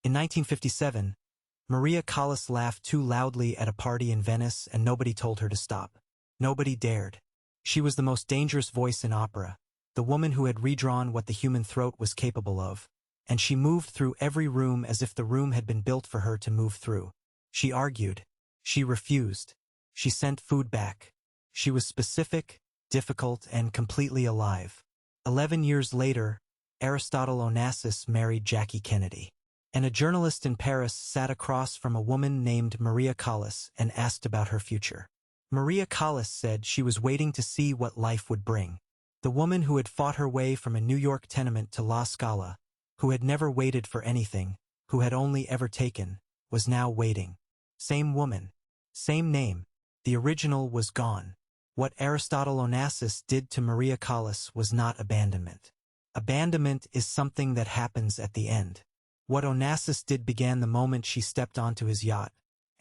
In 1957, Maria Callas laughed too loudly at a party in Venice and nobody told her to stop. Nobody dared. She was the most dangerous voice in opera, the woman who had redrawn what the human throat was capable of, and she moved through every room as if the room had been built for her to move through. She argued. She refused. She sent food back. She was specific, difficult, and completely alive. 11 years later, Aristotle Onassis married Jackie Kennedy. And a journalist in Paris sat across from a woman named Maria Callas and asked about her future. Maria Callas said she was waiting to see what life would bring. The woman who had fought her way from a New York tenement to La Scala, who had never waited for anything, who had only ever taken, was now waiting. Same woman. Same name. The original was gone. What Aristotle Onassis did to Maria Callas was not abandonment. Abandonment is something that happens at the end. What Onassis did began the moment she stepped onto his yacht,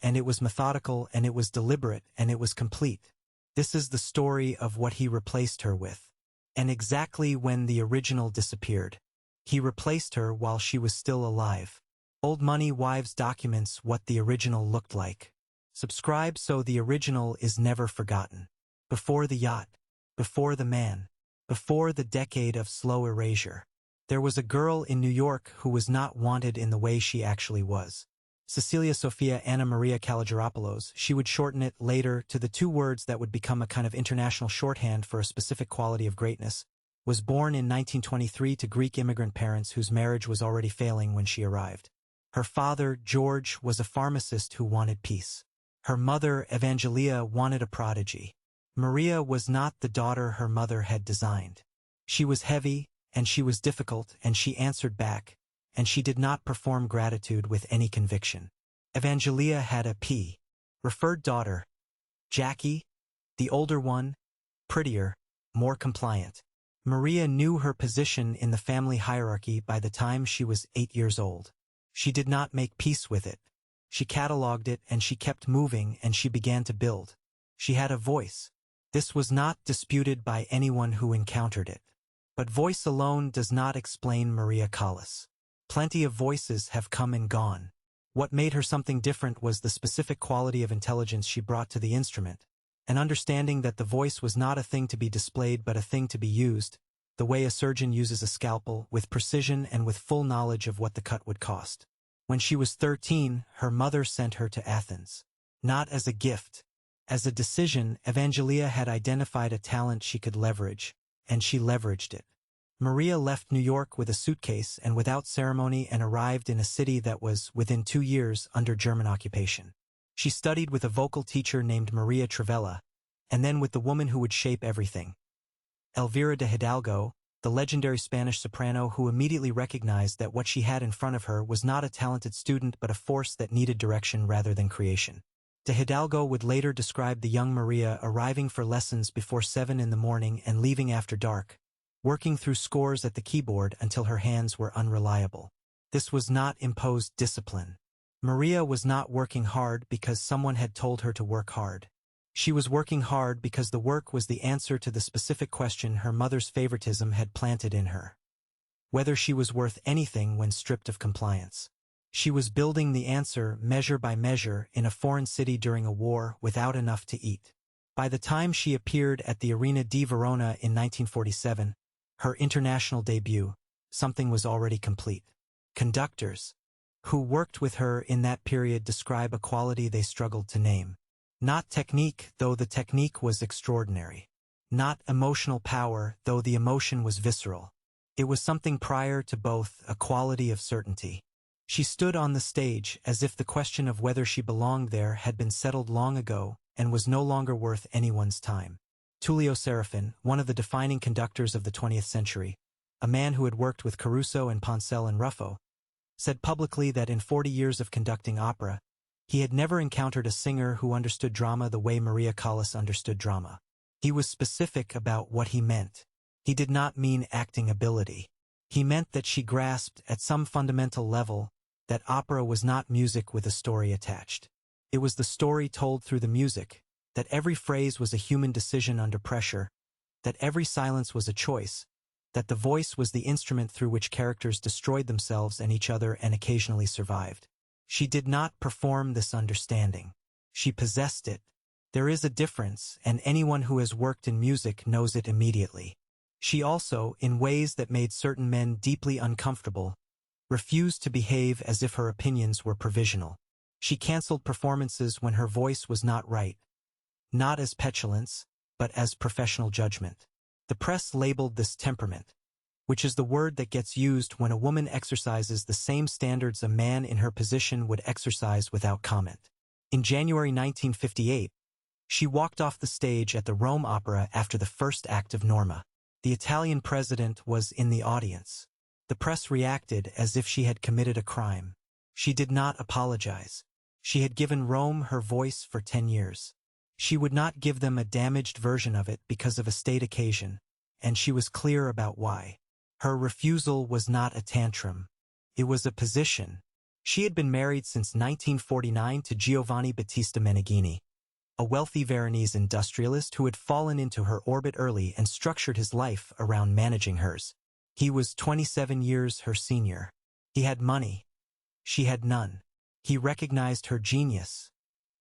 and it was methodical and it was deliberate and it was complete. This is the story of what he replaced her with. And exactly when the original disappeared, he replaced her while she was still alive. Old Money Wives documents what the original looked like. Subscribe so the original is never forgotten. Before the yacht, before the man, before the decade of slow erasure. There was a girl in New York who was not wanted in the way she actually was. Cecilia Sophia Anna Maria Kalogeropoulos, she would shorten it later to the two words that would become a kind of international shorthand for a specific quality of greatness, was born in 1923 to Greek immigrant parents whose marriage was already failing when she arrived. Her father, George, was a pharmacist who wanted peace. Her mother, Evangelia, wanted a prodigy. Maria was not the daughter her mother had designed. She was heavy, and she was difficult, and she answered back, and she did not perform gratitude with any conviction. Evangelia had a preferred daughter, Jackie, the older one, prettier, more compliant. Maria knew her position in the family hierarchy by the time she was 8 years old. She did not make peace with it. She catalogued it and she kept moving and she began to build. She had a voice. This was not disputed by anyone who encountered it. But voice alone does not explain Maria Callas. Plenty of voices have come and gone. What made her something different was the specific quality of intelligence she brought to the instrument, an understanding that the voice was not a thing to be displayed but a thing to be used, the way a surgeon uses a scalpel, with precision and with full knowledge of what the cut would cost. When she was 13, her mother sent her to Athens. Not as a gift. As a decision, Evangelia had identified a talent she could leverage, and she leveraged it. Maria left New York with a suitcase and without ceremony and arrived in a city that was, within 2 years, under German occupation. She studied with a vocal teacher named Maria Travella, and then with the woman who would shape everything, Elvira de Hidalgo, the legendary Spanish soprano who immediately recognized that what she had in front of her was not a talented student but a force that needed direction rather than creation. De Hidalgo would later describe the young Maria arriving for lessons before 7 in the morning and leaving after dark, working through scores at the keyboard until her hands were unreliable. This was not imposed discipline. Maria was not working hard because someone had told her to work hard. She was working hard because the work was the answer to the specific question her mother's favoritism had planted in her. Whether she was worth anything when stripped of compliance. She was building the answer measure by measure in a foreign city during a war without enough to eat. By the time she appeared at the Arena di Verona in 1947, her international debut, something was already complete. Conductors who worked with her in that period describe a quality they struggled to name. Not technique, though the technique was extraordinary. Not emotional power, though the emotion was visceral. It was something prior to both, a quality of certainty. She stood on the stage as if the question of whether she belonged there had been settled long ago and was no longer worth anyone's time. Tullio Serafin, one of the defining conductors of the 20th century, a man who had worked with Caruso and Poncel and Ruffo, said publicly that in 40 years of conducting opera, he had never encountered a singer who understood drama the way Maria Callas understood drama. He was specific about what he meant. He did not mean acting ability. He meant that she grasped, at some fundamental level, that opera was not music with a story attached. It was the story told through the music, that every phrase was a human decision under pressure, that every silence was a choice, that the voice was the instrument through which characters destroyed themselves and each other and occasionally survived. She did not perform this understanding. She possessed it. There is a difference, and anyone who has worked in music knows it immediately. She also, in ways that made certain men deeply uncomfortable, refused to behave as if her opinions were provisional. She canceled performances when her voice was not right, not as petulance, but as professional judgment. The press labeled this temperament, which is the word that gets used when a woman exercises the same standards a man in her position would exercise without comment. In January 1958, she walked off the stage at the Rome Opera after the first act of Norma. The Italian president was in the audience. The press reacted as if she had committed a crime. She did not apologize. She had given Rome her voice for 10 years. She would not give them a damaged version of it because of a state occasion, and she was clear about why. Her refusal was not a tantrum. It was a position. She had been married since 1949 to Giovanni Battista Meneghini, a wealthy Veronese industrialist who had fallen into her orbit early and structured his life around managing hers. He was 27 years her senior. He had money. She had none. He recognized her genius.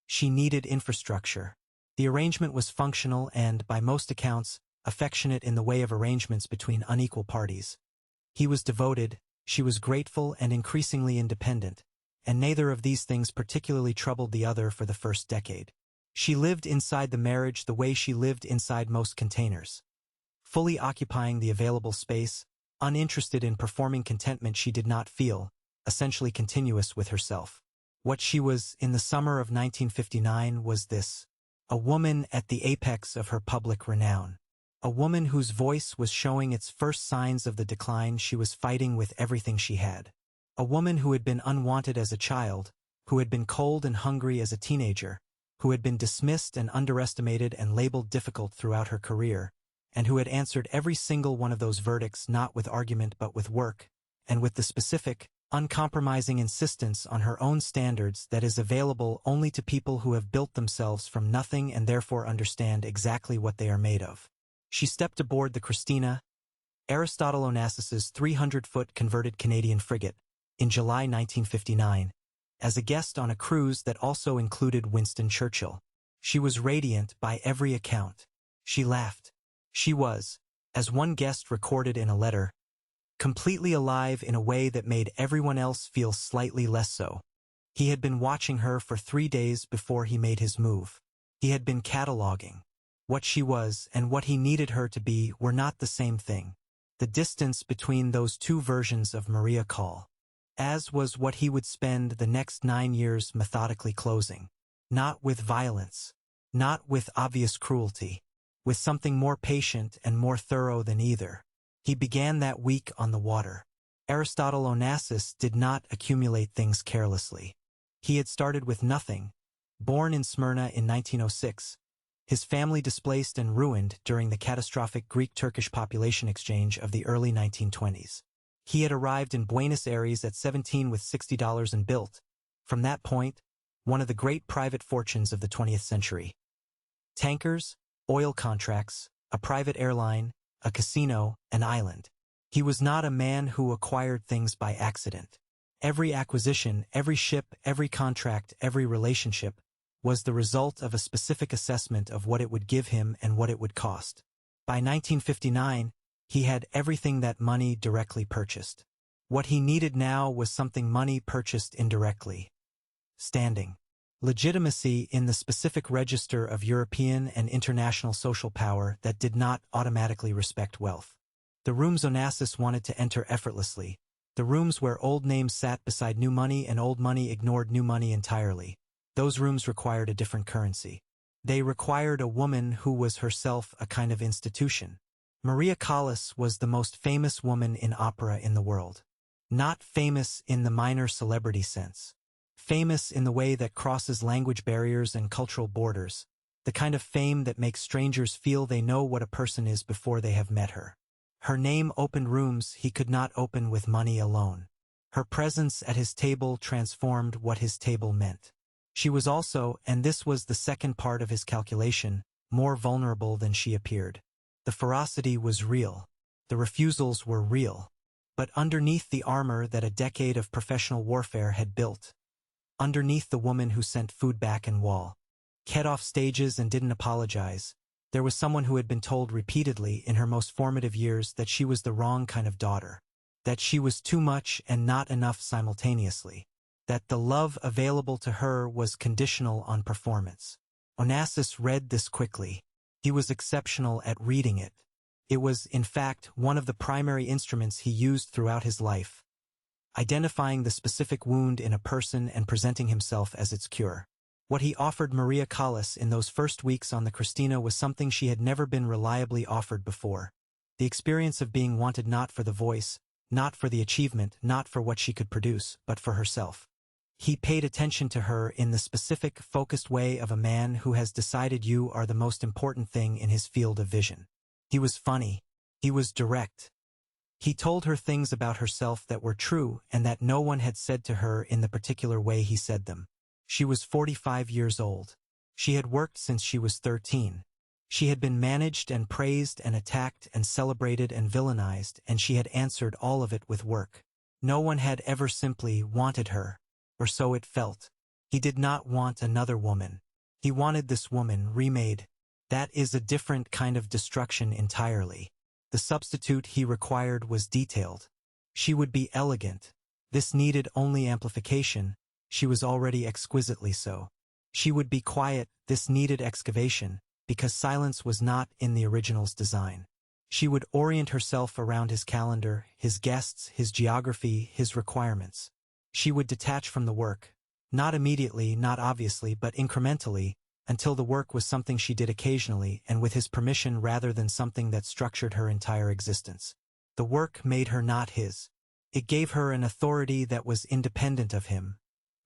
She needed infrastructure. The arrangement was functional and, by most accounts, affectionate in the way of arrangements between unequal parties. He was devoted, she was grateful and increasingly independent, and neither of these things particularly troubled the other for the first decade. She lived inside the marriage the way she lived inside most containers, fully occupying the available space, uninterested in performing contentment she did not feel, essentially continuous with herself. What she was in the summer of 1959 was this: a woman at the apex of her public renown. A woman whose voice was showing its first signs of the decline she was fighting with everything she had. A woman who had been unwanted as a child, who had been cold and hungry as a teenager, who had been dismissed and underestimated and labeled difficult throughout her career, and who had answered every single one of those verdicts not with argument but with work, and with the specific, uncompromising insistence on her own standards that is available only to people who have built themselves from nothing and therefore understand exactly what they are made of. She stepped aboard the Christina, Aristotle Onassis's 300-foot converted Canadian frigate, in July 1959, as a guest on a cruise that also included Winston Churchill. She was radiant by every account. She laughed. She was, as one guest recorded in a letter, completely alive in a way that made everyone else feel slightly less so. He had been watching her for 3 days before he made his move. He had been cataloging. What she was and what he needed her to be were not the same thing. The distance between those two versions of Maria Callas, as was what he would spend the next 9 years methodically closing. Not with violence, not with obvious cruelty, with something more patient and more thorough than either. He began that week on the water. Aristotle Onassis did not accumulate things carelessly. He had started with nothing. Born in Smyrna in 1906, his family displaced and ruined during the catastrophic Greek-Turkish population exchange of the early 1920s. He had arrived in Buenos Aires at 17 with $60 and built, from that point, one of the great private fortunes of the 20th century. Tankers, oil contracts, a private airline, a casino, an island. He was not a man who acquired things by accident. Every acquisition, every ship, every contract, every relationship was the result of a specific assessment of what it would give him and what it would cost. By 1959, he had everything that money directly purchased. What he needed now was something money purchased indirectly. Standing. Legitimacy in the specific register of European and international social power that did not automatically respect wealth. The rooms Onassis wanted to enter effortlessly, the rooms where old names sat beside new money and old money ignored new money entirely. Those rooms required a different currency. They required a woman who was herself a kind of institution. Maria Callas was the most famous woman in opera in the world. Not famous in the minor celebrity sense. Famous in the way that crosses language barriers and cultural borders, the kind of fame that makes strangers feel they know what a person is before they have met her. Her name opened rooms he could not open with money alone. Her presence at his table transformed what his table meant. She was also, and this was the second part of his calculation, more vulnerable than she appeared. The ferocity was real. The refusals were real. But underneath the armor that a decade of professional warfare had built, underneath the woman who sent food back and wall, kept off stages and didn't apologize, there was someone who had been told repeatedly in her most formative years that she was the wrong kind of daughter, that she was too much and not enough simultaneously, that the love available to her was conditional on performance. Onassis read this quickly. He was exceptional at reading it. It was, in fact, one of the primary instruments he used throughout his life, identifying the specific wound in a person and presenting himself as its cure. What he offered Maria Callas in those first weeks on the Christina was something she had never been reliably offered before. The experience of being wanted not for the voice, not for the achievement, not for what she could produce, but for herself. He paid attention to her in the specific, focused way of a man who has decided you are the most important thing in his field of vision. He was funny. He was direct. He told her things about herself that were true and that no one had said to her in the particular way he said them. She was 45 years old. She had worked since she was 13. She had been managed and praised and attacked and celebrated and villainized, and she had answered all of it with work. No one had ever simply wanted her, or so it felt. He did not want another woman. He wanted this woman remade. That is a different kind of destruction entirely. The substitute he required was detailed. She would be elegant. This needed only amplification. She was already exquisitely so. She would be quiet. This needed excavation, because silence was not in the original's design. She would orient herself around his calendar, his guests, his geography, his requirements. She would detach from the work. Not immediately, not obviously, but incrementally, until the work was something she did occasionally and with his permission rather than something that structured her entire existence. The work made her not his. It gave her an authority that was independent of him.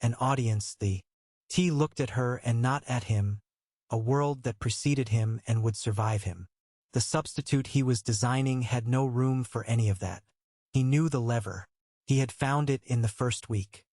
An audience, T looked at her and not at him, a world that preceded him and would survive him. The substitute he was designing had no room for any of that. He knew the lever. He had found it in the first week.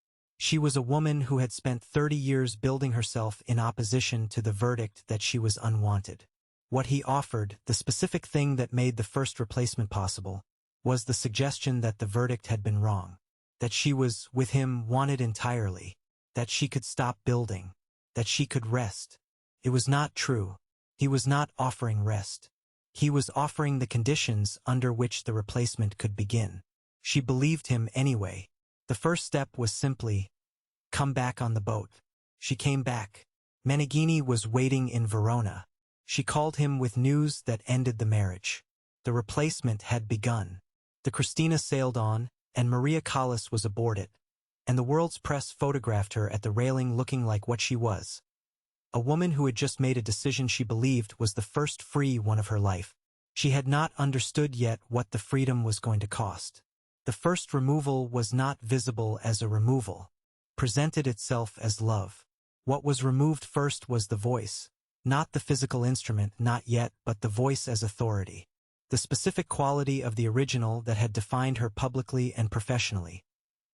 She was a woman who had spent 30 years building herself in opposition to the verdict that she was unwanted. What he offered, the specific thing that made the first replacement possible, was the suggestion that the verdict had been wrong, that she was, with him, wanted entirely, that she could stop building, that she could rest. It was not true. He was not offering rest. He was offering the conditions under which the replacement could begin. She believed him anyway. The first step was simply, come back on the boat. She came back. Meneghini was waiting in Verona. She called him with news that ended the marriage. The replacement had begun. The Christina sailed on, and Maria Callas was aboard it, and the world's press photographed her at the railing looking like what she was. A woman who had just made a decision she believed was the first free one of her life. She had not understood yet what the freedom was going to cost. The first removal was not visible as a removal, presented itself as love. What was removed first was the voice, not the physical instrument, not yet, but the voice as authority. The specific quality of the original that had defined her publicly and professionally.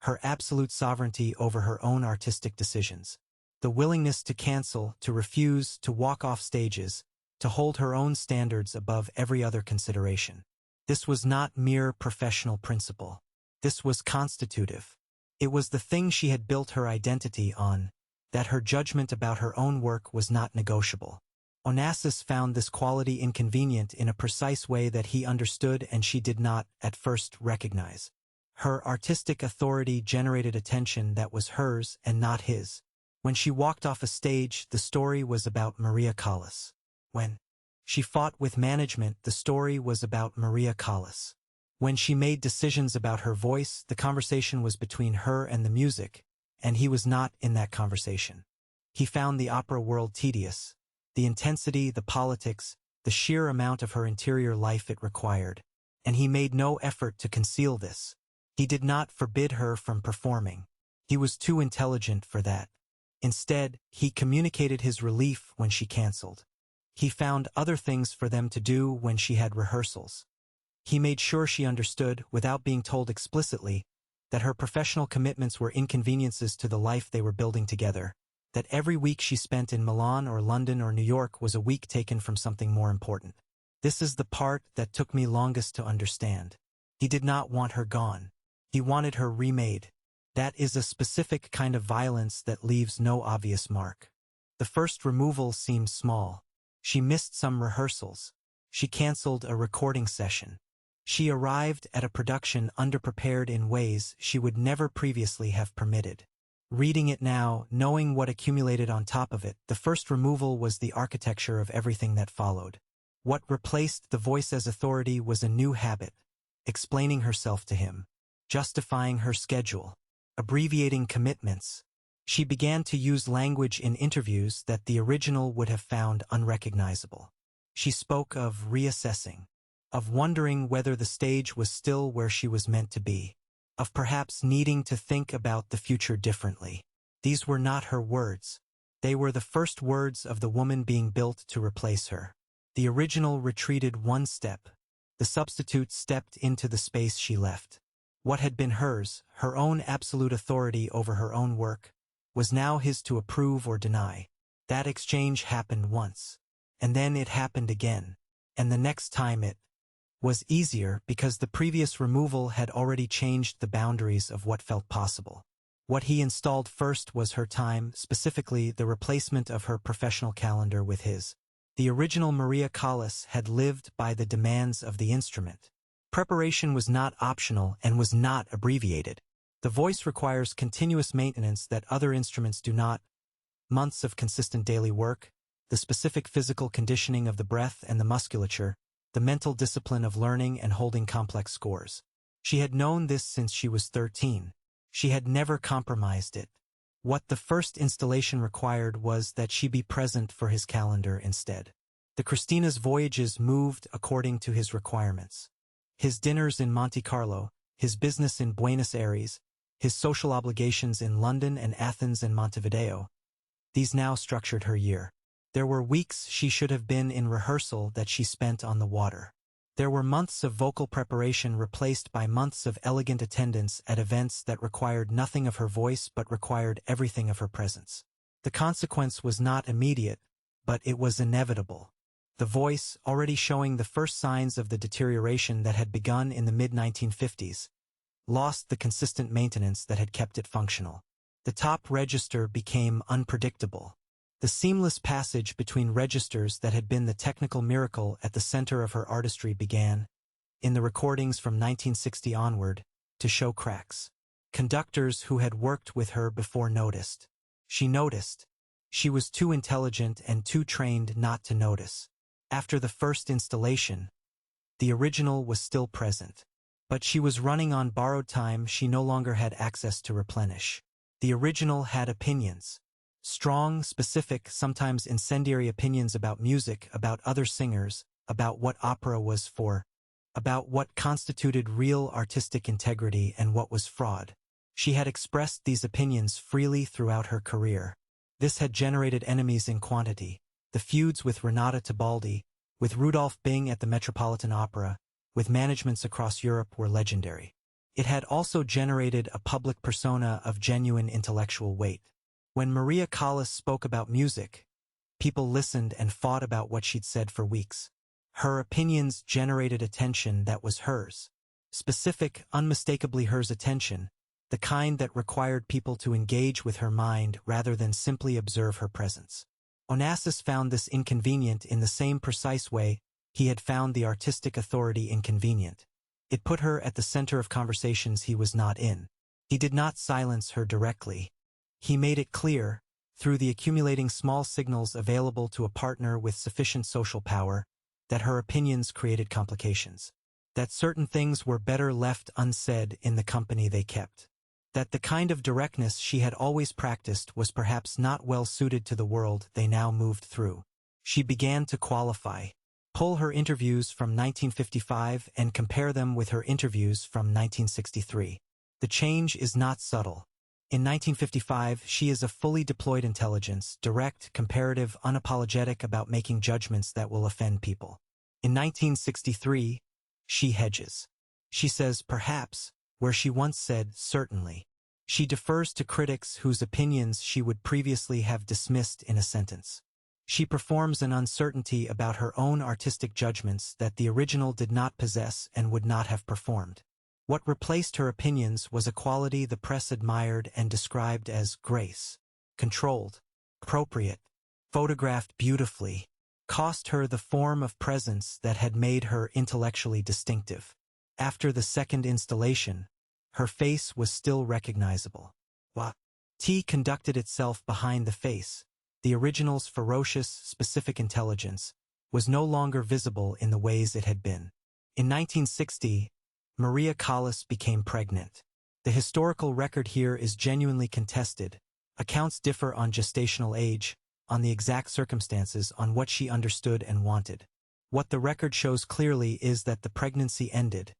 Her absolute sovereignty over her own artistic decisions. The willingness to cancel, to refuse, to walk off stages, to hold her own standards above every other consideration. This was not mere professional principle. This was constitutive. It was the thing she had built her identity on, that her judgment about her own work was not negotiable. Onassis found this quality inconvenient in a precise way that he understood and she did not, at first, recognize. Her artistic authority generated attention that was hers and not his. When she walked off a stage, the story was about Maria Callas. When she fought with management, the story was about Maria Callas. When she made decisions about her voice, the conversation was between her and the music, and he was not in that conversation. He found the opera world tedious, the intensity, the politics, the sheer amount of her interior life it required, and he made no effort to conceal this. He did not forbid her from performing. He was too intelligent for that. Instead, he communicated his relief when she canceled. He found other things for them to do when she had rehearsals. He made sure she understood, without being told explicitly, that her professional commitments were inconveniences to the life they were building together, that every week she spent in Milan or London or New York was a week taken from something more important. This is the part that took me longest to understand. He did not want her gone. He wanted her remade. That is a specific kind of violence that leaves no obvious mark. The first removal seemed small. She missed some rehearsals. She canceled a recording session. She arrived at a production underprepared in ways she would never previously have permitted. Reading it now, knowing what accumulated on top of it, the first removal was the architecture of everything that followed. What replaced the voice as authority was a new habit, explaining herself to him, justifying her schedule, abbreviating commitments. She began to use language in interviews that the original would have found unrecognizable. She spoke of reassessing, of wondering whether the stage was still where she was meant to be, of perhaps needing to think about the future differently. These were not her words. They were the first words of the woman being built to replace her. The original retreated one step. The substitute stepped into the space she left. What had been hers, her own absolute authority over her own work, was now his to approve or deny. That exchange happened once. And then it happened again. And the next time it was easier because the previous removal had already changed the boundaries of what felt possible. What he installed first was her time, specifically the replacement of her professional calendar with his. The original Maria Callas had lived by the demands of the instrument. Preparation was not optional and was not abbreviated. The voice requires continuous maintenance that other instruments do not. Months of consistent daily work, the specific physical conditioning of the breath and the musculature, the mental discipline of learning and holding complex scores. She had known this since she was 13. She had never compromised it. What the first installation required was that she be present for his calendar instead. The Christina's voyages moved according to his requirements. His dinners in Monte Carlo, his business in Buenos Aires, his social obligations in London and Athens and Montevideo. These now structured her year. There were weeks she should have been in rehearsal that she spent on the water. There were months of vocal preparation replaced by months of elegant attendance at events that required nothing of her voice but required everything of her presence. The consequence was not immediate, but it was inevitable. The voice, already showing the first signs of the deterioration that had begun in the mid-1950s, lost the consistent maintenance that had kept it functional. The top register became unpredictable. The seamless passage between registers that had been the technical miracle at the center of her artistry began, in the recordings from 1960 onward, to show cracks. Conductors who had worked with her before noticed. She noticed. She was too intelligent and too trained not to notice. After the first installation, the original was still present. But she was running on borrowed time she no longer had access to replenish. The original had opinions. Strong, specific, sometimes incendiary opinions about music, about other singers, about what opera was for, about what constituted real artistic integrity and what was fraud. She had expressed these opinions freely throughout her career. This had generated enemies in quantity. The feuds with Renata Tebaldi, with Rudolph Bing at the Metropolitan Opera, with managements across Europe were legendary. It had also generated a public persona of genuine intellectual weight. When Maria Callas spoke about music, people listened and fought about what she'd said for weeks. Her opinions generated attention that was hers. Specific, unmistakably hers attention, the kind that required people to engage with her mind rather than simply observe her presence. Onassis found this inconvenient in the same precise way he had found the artistic authority inconvenient. It put her at the center of conversations he was not in. He did not silence her directly. He made it clear, through the accumulating small signals available to a partner with sufficient social power, that her opinions created complications. That certain things were better left unsaid in the company they kept. That the kind of directness she had always practiced was perhaps not well suited to the world they now moved through. She began to qualify. Pull her interviews from 1955 and compare them with her interviews from 1963. The change is not subtle. In 1955, she is a fully deployed intelligence, direct, comparative, unapologetic about making judgments that will offend people. In 1963, she hedges. She says perhaps, where she once said certainly. She defers to critics whose opinions she would previously have dismissed in a sentence. She performs an uncertainty about her own artistic judgments that the original did not possess and would not have performed. What replaced her opinions was a quality the press admired and described as grace, controlled, appropriate, photographed beautifully, cost her the form of presence that had made her intellectually distinctive. After the second installation, her face was still recognizable. What conducted itself behind the face, the original's ferocious, specific intelligence, was no longer visible in the ways it had been. In 1960, Maria Callas became pregnant. The historical record here is genuinely contested. Accounts differ on gestational age, on the exact circumstances, on what she understood and wanted. What the record shows clearly is that the pregnancy ended,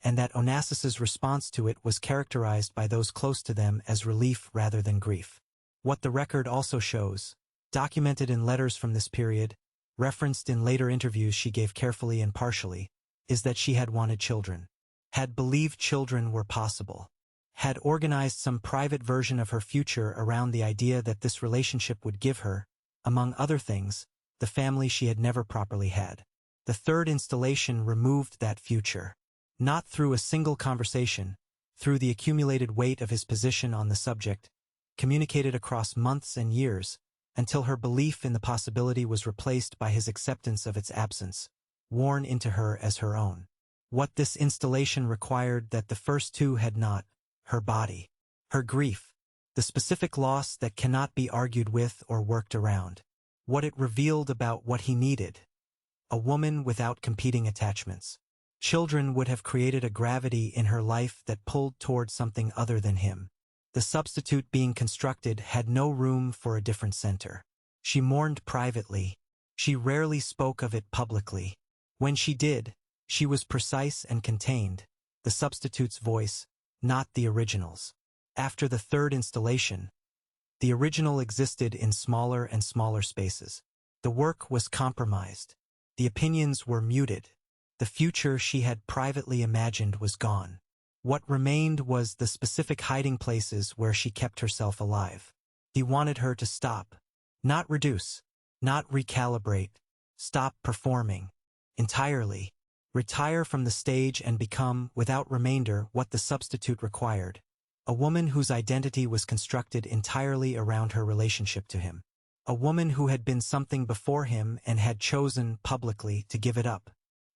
and that Onassis's response to it was characterized by those close to them as relief rather than grief. What the record also shows, documented in letters from this period, referenced in later interviews she gave carefully and partially, is that she had wanted children, had believed children were possible, had organized some private version of her future around the idea that this relationship would give her, among other things, the family she had never properly had. The third installation removed that future. Not through a single conversation, through the accumulated weight of his position on the subject, communicated across months and years, until her belief in the possibility was replaced by his acceptance of its absence, worn into her as her own. What this installation required that the first two had not: her body, her grief, the specific loss that cannot be argued with or worked around. What it revealed about what he needed: a woman without competing attachments. Children would have created a gravity in her life that pulled toward something other than him. The substitute being constructed had no room for a different center. She mourned privately. She rarely spoke of it publicly. When she did, she was precise and contained, the substitute's voice, not the original's. After the third installation, the original existed in smaller and smaller spaces. The work was compromised. The opinions were muted. The future she had privately imagined was gone. What remained was the specific hiding places where she kept herself alive. He wanted her to stop, not reduce, not recalibrate, stop performing entirely, retire from the stage and become, without remainder, what the substitute required: a woman whose identity was constructed entirely around her relationship to him. A woman who had been something before him and had chosen, publicly, to give it up.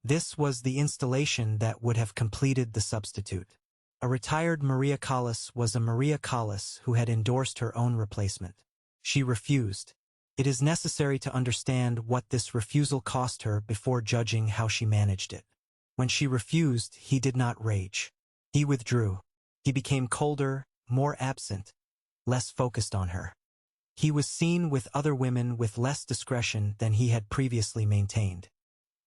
This was the installation that would have completed the substitute. A retired Maria Callas was a Maria Callas who had endorsed her own replacement. She refused. It is necessary to understand what this refusal cost her before judging how she managed it. When she refused, he did not rage. He withdrew. He became colder, more absent, less focused on her. He was seen with other women with less discretion than he had previously maintained.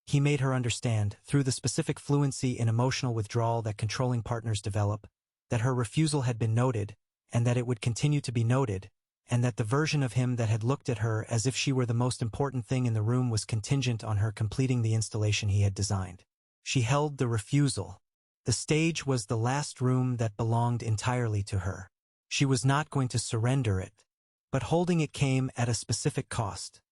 He made her understand, through the specific fluency in emotional withdrawal that controlling partners develop, that her refusal had been noted, and that it would continue to be noted, and that the version of him that had looked at her as if she were the most important thing in the room was contingent on her completing the installation he had designed. She held the refusal. The stage was the last room that belonged entirely to her. She was not going to surrender it, but holding it came at a specific cost.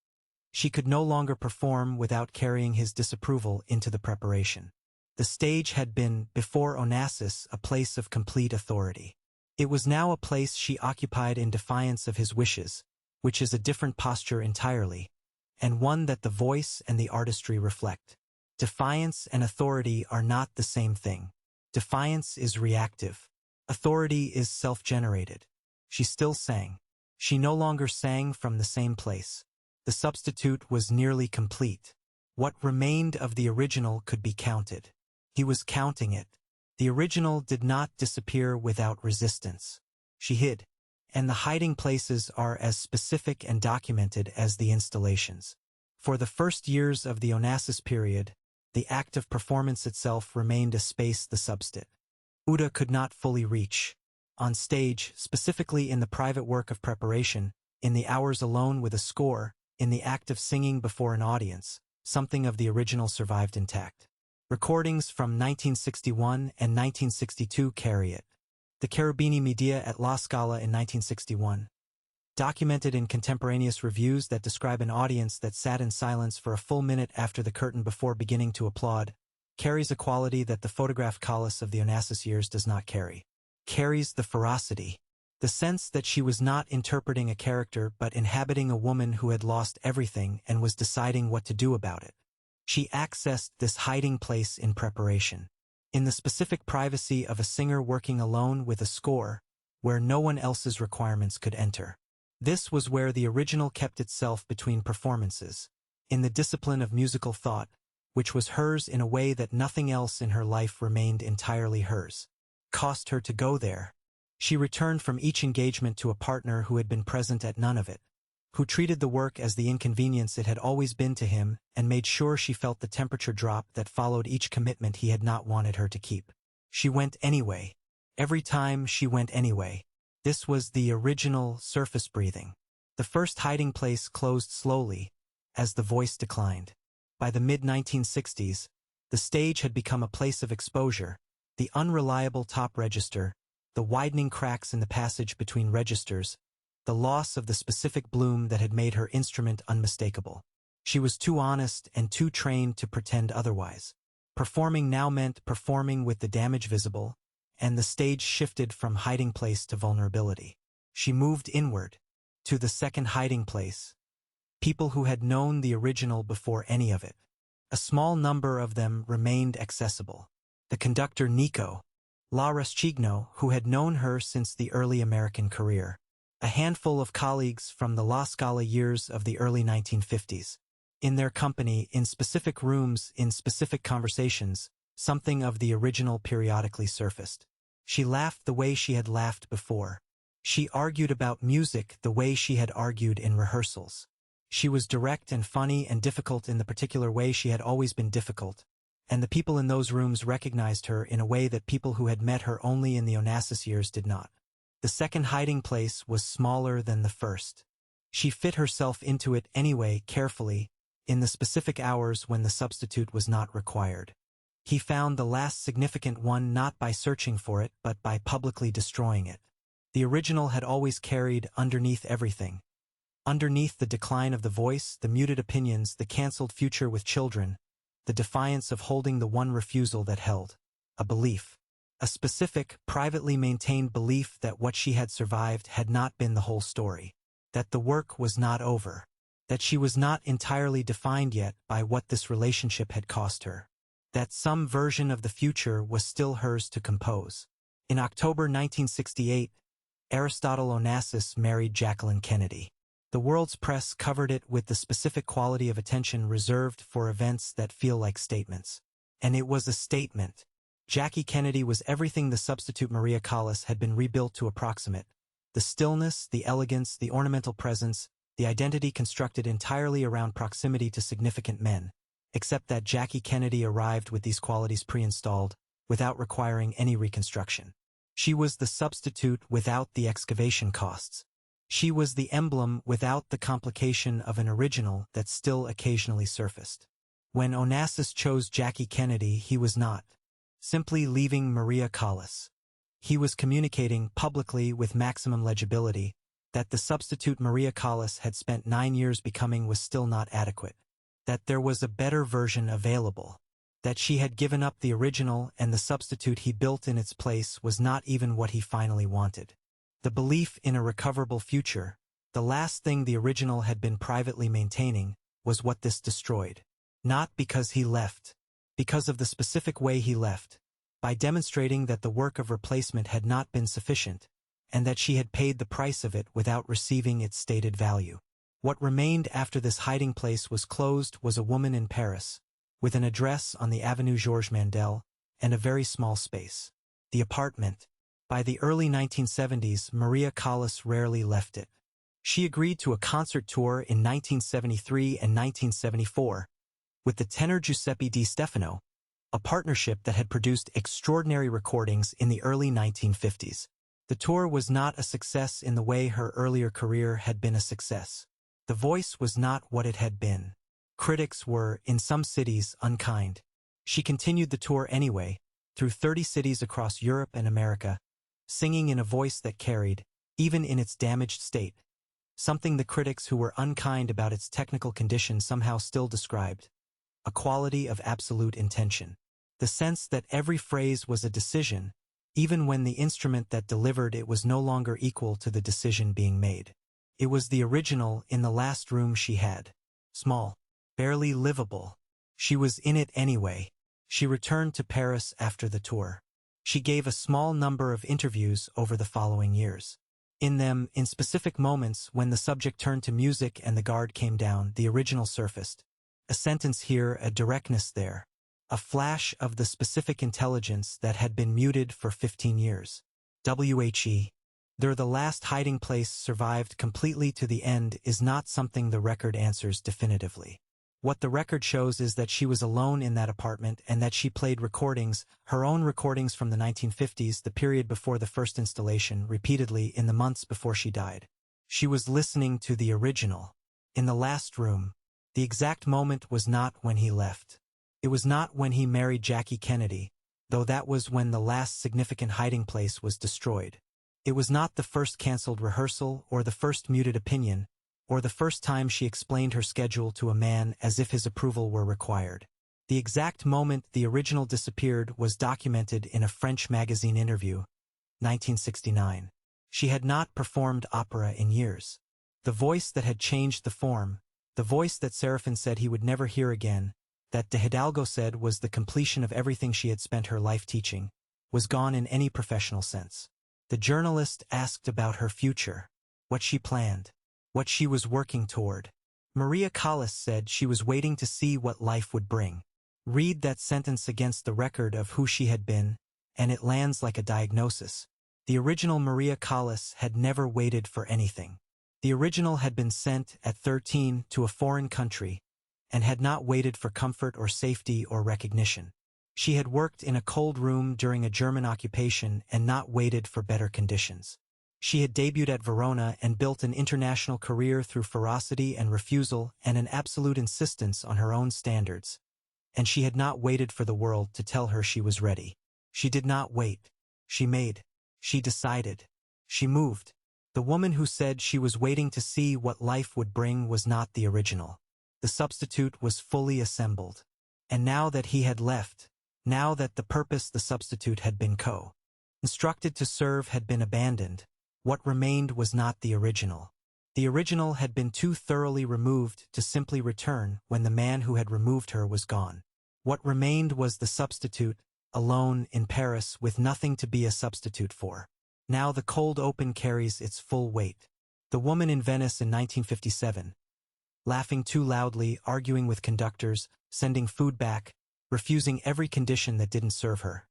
She could no longer perform without carrying his disapproval into the preparation. The stage had been, before Onassis, a place of complete authority. It was now a place she occupied in defiance of his wishes, which is a different posture entirely, and one that the voice and the artistry reflect. Defiance and authority are not the same thing. Defiance is reactive. Authority is self-generated. She still sang. She no longer sang from the same place. The substitute was nearly complete. What remained of the original could be counted. He was counting it. The original did not disappear without resistance. She hid, and the hiding places are as specific and documented as the installations. For the first years of the Onassis period, the act of performance itself remained a space the substitute Uda could not fully reach. On stage, specifically in the private work of preparation, in the hours alone with a score, in the act of singing before an audience, something of the original survived intact. Recordings from 1961 and 1962 carry it. The Cherubini Media at La Scala in 1961. documented in contemporaneous reviews that describe an audience that sat in silence for a full minute after the curtain before beginning to applaud, carries a quality that the photographed Callas of the Onassis years does not carry. Carries the ferocity, the sense that she was not interpreting a character but inhabiting a woman who had lost everything and was deciding what to do about it. She accessed this hiding place in preparation, in the specific privacy of a singer working alone with a score, where no one else's requirements could enter. This was where the original kept itself between performances, in the discipline of musical thought, which was hers in a way that nothing else in her life remained entirely hers. Cost her to go there. She returned from each engagement to a partner who had been present at none of it, who treated the work as the inconvenience it had always been to him and made sure she felt the temperature drop that followed each commitment he had not wanted her to keep. She went anyway. Every time she went anyway. This was the original surface breathing. The first hiding place closed slowly, as the voice declined. By the mid-1960s, the stage had become a place of exposure, the unreliable top register, the widening cracks in the passage between registers, the loss of the specific bloom that had made her instrument unmistakable. She was too honest and too trained to pretend otherwise. Performing now meant performing with the damage visible, and the stage shifted from hiding place to vulnerability. She moved inward, to the second hiding place. People who had known the original before any of it. A small number of them remained accessible. The conductor Nico, La Rescigno, who had known her since the early American career. A handful of colleagues from the La Scala years of the early 1950s. In their company, in specific rooms, in specific conversations, something of the original periodically surfaced. She laughed the way she had laughed before. She argued about music the way she had argued in rehearsals. She was direct and funny and difficult in the particular way she had always been difficult, and the people in those rooms recognized her in a way that people who had met her only in the Onassis years did not. The second hiding place was smaller than the first. She fit herself into it anyway, carefully, in the specific hours when the substitute was not required. He found the last significant one not by searching for it, but by publicly destroying it. The original had always carried underneath everything. Underneath the decline of the voice, the muted opinions, the cancelled future with children, the defiance of holding the one refusal that held. A belief. A specific, privately maintained belief that what she had survived had not been the whole story. That the work was not over. That she was not entirely defined yet by what this relationship had cost her. That some version of the future was still hers to compose. In October 1968, Aristotle Onassis married Jacqueline Kennedy. The world's press covered it with the specific quality of attention reserved for events that feel like statements. And it was a statement. Jackie Kennedy was everything the substitute Maria Callas had been rebuilt to approximate. The stillness, the elegance, the ornamental presence, the identity constructed entirely around proximity to significant men. Except that Jackie Kennedy arrived with these qualities pre-installed, without requiring any reconstruction. She was the substitute without the excavation costs. She was the emblem without the complication of an original that still occasionally surfaced. When Onassis chose Jackie Kennedy, he was not simply leaving Maria Callas. He was communicating publicly with maximum legibility that the substitute Maria Callas had spent 9 years becoming was still not adequate. That there was a better version available, that she had given up the original and the substitute he built in its place was not even what he finally wanted. The belief in a recoverable future, the last thing the original had been privately maintaining, was what this destroyed. Not because he left, because of the specific way he left, by demonstrating that the work of replacement had not been sufficient, and that she had paid the price of it without receiving its stated value. What remained after this hiding place was closed was a woman in Paris, with an address on the Avenue Georges Mandel, and a very small space. The apartment. By the early 1970s, Maria Callas rarely left it. She agreed to a concert tour in 1973 and 1974, with the tenor Giuseppe Di Stefano, a partnership that had produced extraordinary recordings in the early 1950s. The tour was not a success in the way her earlier career had been a success. The voice was not what it had been. Critics were, in some cities, unkind. She continued the tour anyway, through 30 cities across Europe and America, singing in a voice that carried, even in its damaged state, something the critics who were unkind about its technical condition somehow still described. A quality of absolute intention. The sense that every phrase was a decision, even when the instrument that delivered it was no longer equal to the decision being made. It was the original in the last room she had. Small. Barely livable. She was in it anyway. She returned to Paris after the tour. She gave a small number of interviews over the following years. In them, in specific moments when the subject turned to music and the guard came down, the original surfaced. A sentence here, a directness there. A flash of the specific intelligence that had been muted for 15 years. They're the last hiding place survived completely to the end is not something the record answers definitively. What the record shows is that she was alone in that apartment and that she played recordings, her own recordings from the 1950s, the period before the first installation, repeatedly in the months before she died. She was listening to the original. In the last room. The exact moment was not when he left. It was not when he married Jackie Kennedy, though that was when the last significant hiding place was destroyed. It was not the first cancelled rehearsal or the first muted opinion, or the first time she explained her schedule to a man as if his approval were required. The exact moment the original disappeared was documented in a French magazine interview, 1969. She had not performed opera in years. The voice that had changed the form, the voice that Seraphin said he would never hear again, that de Hidalgo said was the completion of everything she had spent her life teaching, was gone in any professional sense. The journalist asked about her future, what she planned, what she was working toward. Maria Callas said she was waiting to see what life would bring. Read that sentence against the record of who she had been, and it lands like a diagnosis. The original Maria Callas had never waited for anything. The original had been sent at 13 to a foreign country, and had not waited for comfort or safety or recognition. She had worked in a cold room during a German occupation and not waited for better conditions. She had debuted at Verona and built an international career through ferocity and refusal and an absolute insistence on her own standards. And she had not waited for the world to tell her she was ready. She did not wait. She made. She decided. She moved. The woman who said she was waiting to see what life would bring was not the original. The substitute was fully assembled. And now that he had left, now that the purpose the substitute had been instructed to serve had been abandoned, what remained was not the original. The original had been too thoroughly removed to simply return when the man who had removed her was gone. What remained was the substitute, alone in Paris with nothing to be a substitute for. Now the cold open carries its full weight. The woman in Venice in 1957. Laughing too loudly, arguing with conductors, sending food back, refusing every condition that didn't serve her.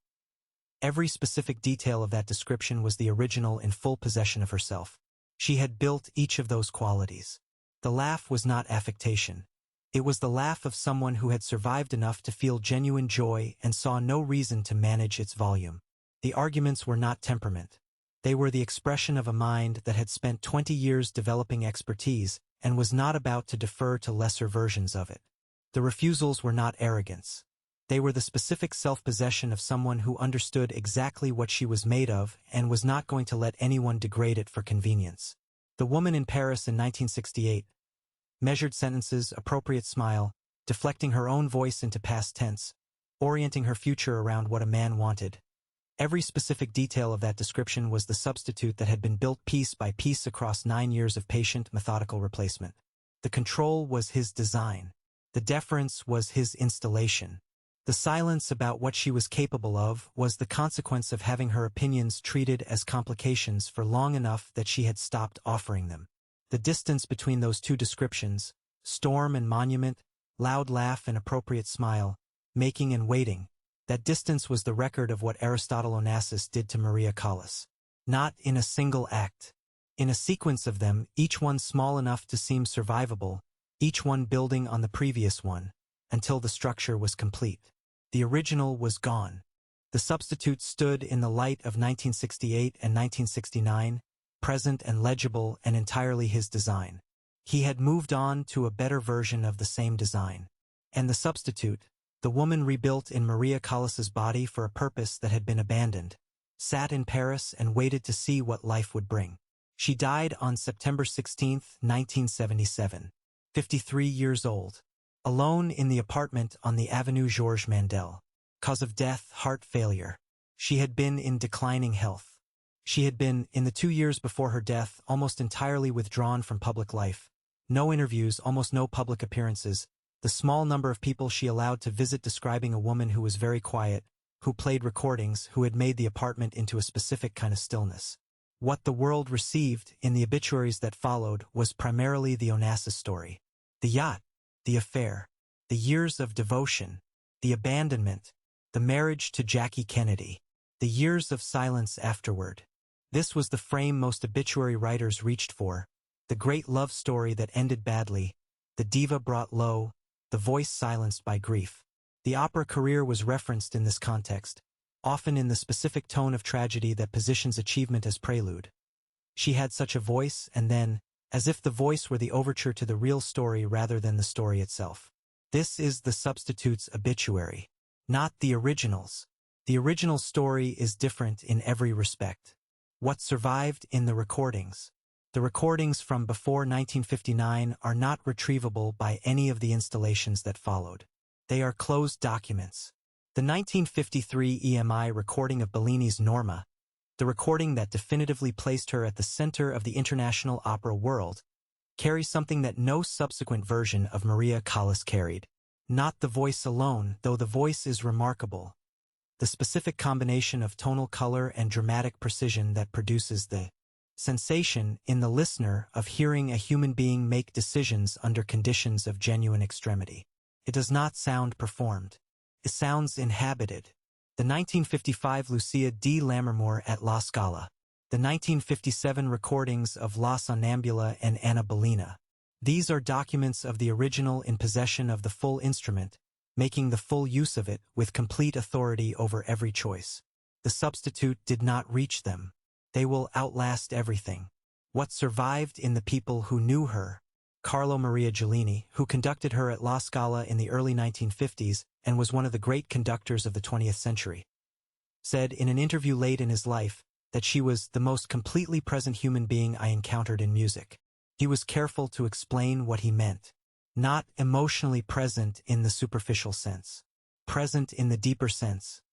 Every specific detail of that description was the original in full possession of herself. She had built each of those qualities. The laugh was not affectation. It was the laugh of someone who had survived enough to feel genuine joy and saw no reason to manage its volume. The arguments were not temperament. They were the expression of a mind that had spent 20 years developing expertise and was not about to defer to lesser versions of it. The refusals were not arrogance. They were the specific self-possession of someone who understood exactly what she was made of and was not going to let anyone degrade it for convenience. The woman in Paris in 1968. Measured sentences, appropriate smile, deflecting her own voice into past tense, orienting her future around what a man wanted. Every specific detail of that description was the substitute that had been built piece by piece across 9 years of patient, methodical replacement. The control was his design. The deference was his installation. The silence about what she was capable of was the consequence of having her opinions treated as complications for long enough that she had stopped offering them. The distance between those two descriptions, storm and monument, loud laugh and appropriate smile, making and waiting, that distance was the record of what Aristotle Onassis did to Maria Callas. Not in a single act. In a sequence of them, each one small enough to seem survivable, each one building on the previous one, until the structure was complete. The original was gone. The substitute stood in the light of 1968 and 1969, present and legible and entirely his design. He had moved on to a better version of the same design. And the substitute, the woman rebuilt in Maria Callas's body for a purpose that had been abandoned, sat in Paris and waited to see what life would bring. She died on September 16, 1977, 53 years old, alone in the apartment on the Avenue Georges Mandel. Cause of death, heart failure. She had been in declining health. She had been, in the 2 years before her death, almost entirely withdrawn from public life. No interviews, almost no public appearances. The small number of people she allowed to visit describing a woman who was very quiet, who played recordings, who had made the apartment into a specific kind of stillness. What the world received in the obituaries that followed was primarily the Onassis story. The yacht, the affair, the years of devotion, the abandonment, the marriage to Jackie Kennedy, the years of silence afterward. This was the frame most obituary writers reached for, the great love story that ended badly, the diva brought low, the voice silenced by grief. The opera career was referenced in this context, often in the specific tone of tragedy that positions achievement as prelude. She had such a voice, and then, as if the voice were the overture to the real story rather than the story itself. This is the substitute's obituary, not the original's. The original story is different in every respect. What survived in the recordings? The recordings from before 1959 are not retrievable by any of the installations that followed. They are closed documents. The 1953 EMI recording of Bellini's Norma, the recording that definitively placed her at the center of the international opera world, carries something that no subsequent version of Maria Callas carried. Not the voice alone, though the voice is remarkable. The specific combination of tonal color and dramatic precision that produces the sensation in the listener of hearing a human being make decisions under conditions of genuine extremity. It does not sound performed. It sounds inhabited. The 1955 Lucia di Lammermoor at La Scala. The 1957 recordings of La Sonnambula and Anna Bellina. These are documents of the original in possession of the full instrument, making the full use of it with complete authority over every choice. The substitute did not reach them. They will outlast everything. What survived in the people who knew her? Carlo Maria Giulini, who conducted her at La Scala in the early 1950s and was one of the great conductors of the 20th century, said in an interview late in his life that she was the most completely present human being I encountered in music. He was careful to explain what he meant. Not emotionally present in the superficial sense. Present in the deeper sense.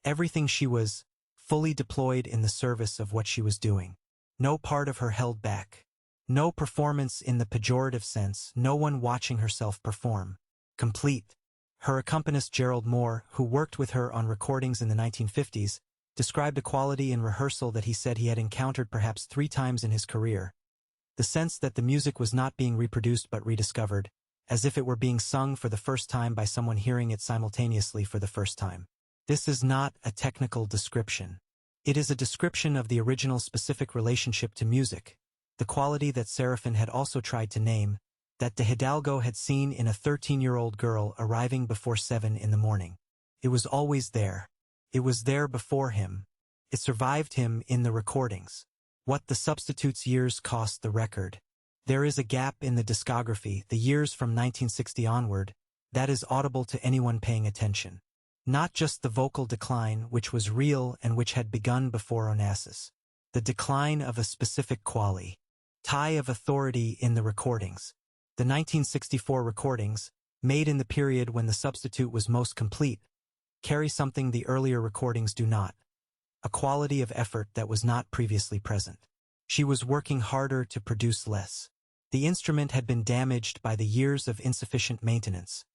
Everything she was, fully deployed in the service of what she was doing. No part of her held back. No performance in the pejorative sense, no one watching herself perform. Complete. Her accompanist Gerald Moore, who worked with her on recordings in the 1950s, described a quality in rehearsal that he said he had encountered perhaps 3 times in his career. The sense that the music was not being reproduced but rediscovered, as if it were being sung for the first time by someone hearing it simultaneously for the first time. This is not a technical description. It is a description of the original specific relationship to music, the quality that Serafin had also tried to name, that de Hidalgo had seen in a 13-year-old girl arriving before 7 in the morning. It was always there. It was there before him. It survived him in the recordings. What the substitute's years cost the record. There is a gap in the discography, the years from 1960 onward, that is audible to anyone paying attention. Not just the vocal decline, which was real and which had begun before Onassis. The decline of a specific quality. Tie of authority in the recordings. The 1964 recordings, made in the period when the substitute was most complete, carry something the earlier recordings do not. A quality of effort that was not previously present. She was working harder to produce less. The instrument had been damaged by the years of insufficient maintenance,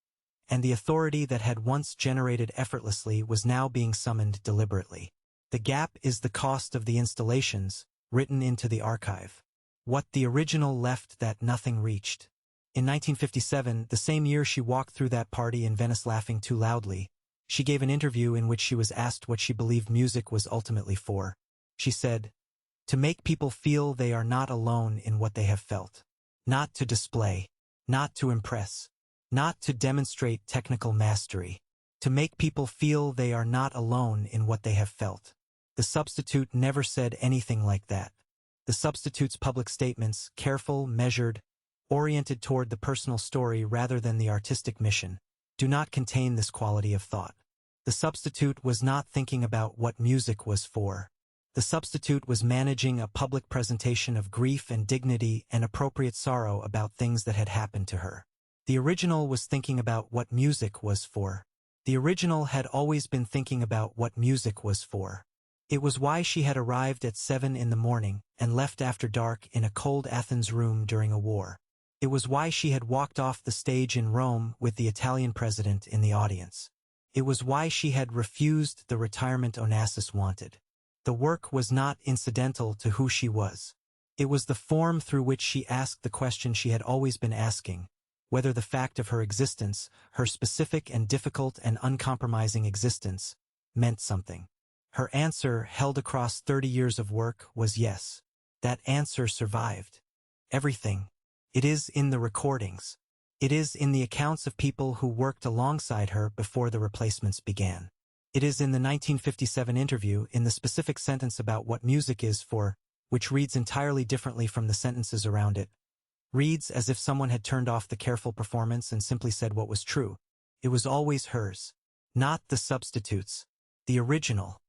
and the authority that had once generated effortlessly was now being summoned deliberately. The gap is the cost of the installations, written into the archive. What the original left that nothing reached. In 1957, the same year she walked through that party in Venice laughing too loudly, she gave an interview in which she was asked what she believed music was ultimately for. She said, "To make people feel they are not alone in what they have felt. Not to display. Not to impress. Not to demonstrate technical mastery. To make people feel they are not alone in what they have felt." The substitute never said anything like that. The substitute's public statements, careful, measured, oriented toward the personal story rather than the artistic mission, do not contain this quality of thought. The substitute was not thinking about what music was for. The substitute was managing a public presentation of grief and dignity and appropriate sorrow about things that had happened to her. The original was thinking about what music was for. The original had always been thinking about what music was for. It was why she had arrived at 7 in the morning and left after dark in a cold Athens room during a war. It was why she had walked off the stage in Rome with the Italian president in the audience. It was why she had refused the retirement Onassis wanted. The work was not incidental to who she was. It was the form through which she asked the question she had always been asking, whether the fact of her existence, her specific and difficult and uncompromising existence, meant something. Her answer, held across 30 years of work, was yes. That answer survived. Everything. It is in the recordings. It is in the accounts of people who worked alongside her before the replacements began. It is in the 1957 interview, in the specific sentence about what music is for, which reads entirely differently from the sentences around it. Reads as if someone had turned off the careful performance and simply said what was true. It was always hers. Not the substitutes. The original.